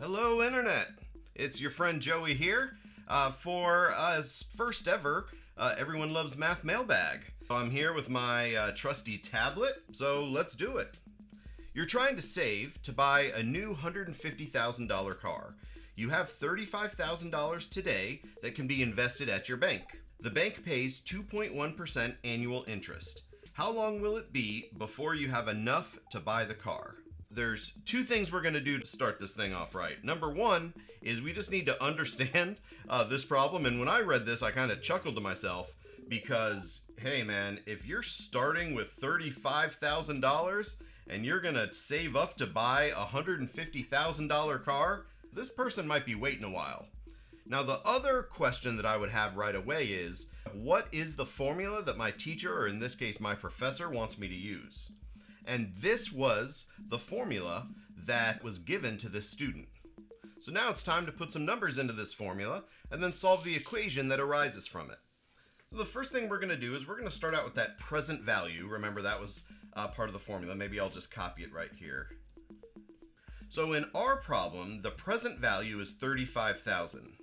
Hello, Internet. It's your friend Joey here for his first ever Everyone Loves Math Mailbag. I'm here with my trusty tablet, so let's do it. You're trying to save to buy a new $150,000 car. You have $35,000 today that can be invested at your bank. The bank pays 2.1% annual interest. How long will it be before you have enough to buy the car? There's two things we're going to do to start this thing off right. Number one is we just need to understand this problem. And when I read this, I kind of chuckled to myself because, hey man, if you're starting with $35,000 and you're going to save up to buy a $150,000 car, this person might be waiting a while. Now, the other question that I would have right away is, what is the formula that my teacher, or in this case, my professor, wants me to use? And this was the formula that was given to this student. So now it's time to put some numbers into this formula and then solve the equation that arises from it. So the first thing we're going to do is we're going to start out with that present value. Remember, that was part of the formula. Maybe I'll just copy it right here. So in our problem, the present value is 35,000.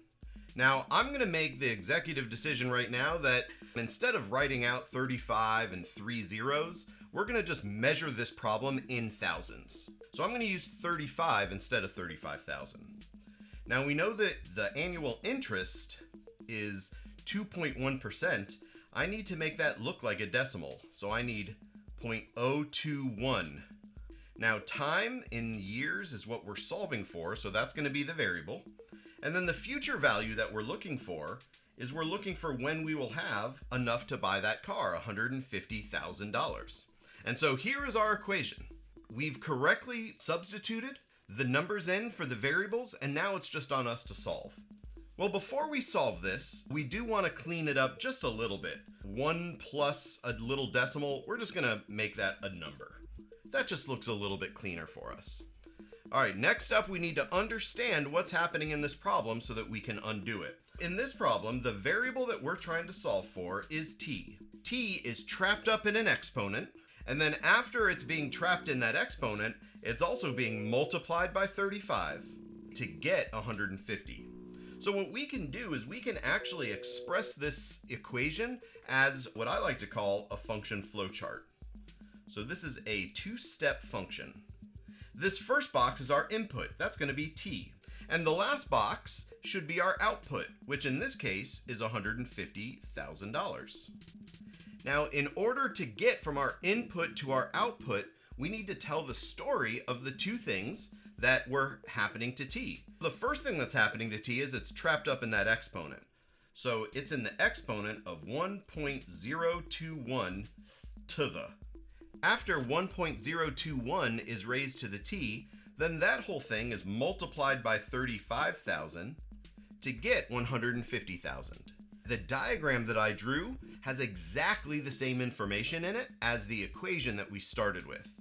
Now, I'm going to make the executive decision right now that instead of writing out 35 and 3 zeros, we're going to just measure this problem in thousands. So I'm going to use 35 instead of 35,000. Now we know that the annual interest is 2.1%. I need to make that look like a decimal. So I need 0.021. Now time in years is what we're solving for, so that's going to be the variable. And then the future value that we're looking for is we're looking for when we will have enough to buy that car, $150,000. And so here is our equation. We've correctly substituted the numbers in for the variables, and now it's just on us to solve. Well, before we solve this, we do want to clean it up just a little bit. 1 plus a little decimal, we're just going to make that a number. That just looks a little bit cleaner for us. All right, next up, we need to understand what's happening in this problem so that we can undo it. In this problem, the variable that we're trying to solve for is t. T is trapped up in an exponent, and then after it's being trapped in that exponent, it's also being multiplied by 35 to get 150. So what we can do is we can actually express this equation as what I like to call a function flowchart. So this is a two-step function. This first box is our input, that's going to be t. And the last box should be our output, which in this case is $150,000. Now, in order to get from our input to our output, we need to tell the story of the two things that were happening to t. The first thing that's happening to t is it's trapped up in that exponent. So it's in the exponent of 1.021 to the. After 1.021 is raised to the t, then that whole thing is multiplied by 35,000 to get 150,000. The diagram that I drew has exactly the same information in it as the equation that we started with.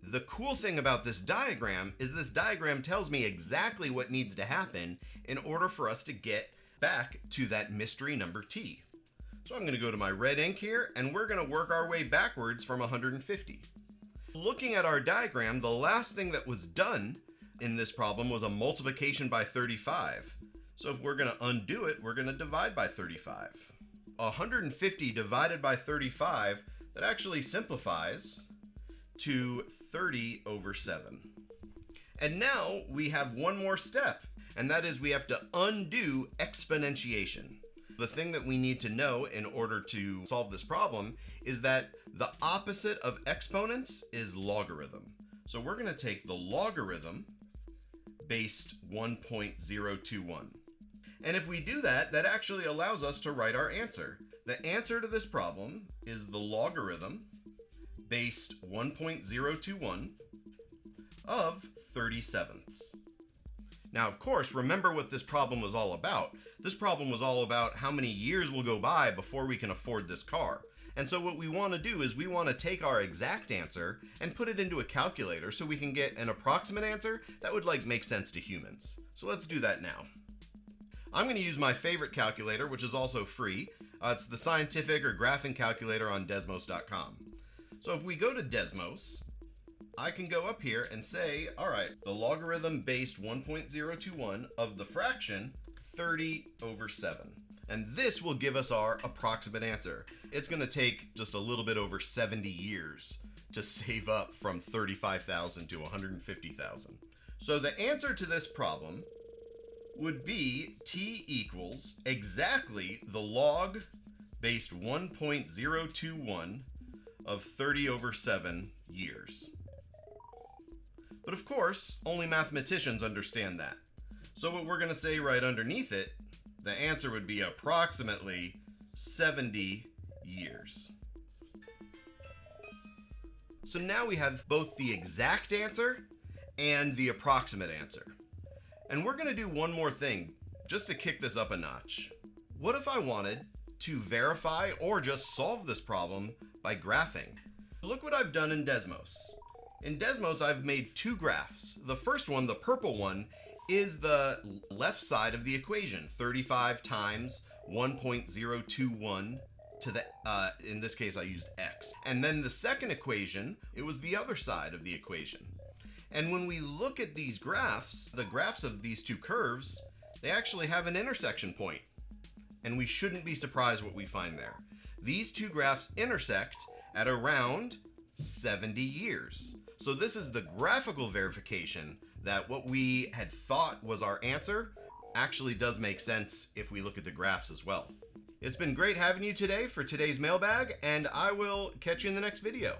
The cool thing about this diagram is this diagram tells me exactly what needs to happen in order for us to get back to that mystery number t. So I'm going to go to my red ink here, and we're going to work our way backwards from 150. Looking at our diagram, the last thing that was done in this problem was a multiplication by 35. So if we're going to undo it, we're going to divide by 35. 150 divided by 35, that actually simplifies to 30 over 7. And now we have one more step, and that is we have to undo exponentiation. The thing that we need to know in order to solve this problem is that the opposite of exponents is logarithm. So we're going to take the logarithm based 1.021. And if we do that, that actually allows us to write our answer. The answer to this problem is the logarithm based 1.021 of 37ths. Now, of course, remember what this problem was all about. This problem was all about how many years will go by before we can afford this car. And so what we want to do is we want to take our exact answer and put it into a calculator so we can get an approximate answer that would make sense to humans. So let's do that now. I'm going to use my favorite calculator, which is also free. It's the scientific or graphing calculator on Desmos.com. So if we go to Desmos I can go up here and say, all right, the logarithm based 1.021 of the fraction 30 over 7. And this will give us our approximate answer. It's going to take just a little bit over 70 years to save up from 35,000 to 150,000. So the answer to this problem would be t equals exactly the log based 1.021 of 30 over 7 years. But of course, only mathematicians understand that. So what we're going to say right underneath it, the answer would be approximately 70 years. So now we have both the exact answer and the approximate answer. And we're going to do one more thing just to kick this up a notch. What if I wanted to verify or just solve this problem by graphing? Look what I've done in Desmos. In Desmos, I've made two graphs. The first one, the purple one, is the left side of the equation, 35 times 1.021 to the, in this case I used x. And then the second equation, it was the other side of the equation. And when we look at these graphs, the graphs of these two curves, they actually have an intersection point. And we shouldn't be surprised what we find there. These two graphs intersect at around 70 years. So this is the graphical verification that what we had thought was our answer actually does make sense if we look at the graphs as well. It's been great having you today for today's mailbag, and I will catch you in the next video.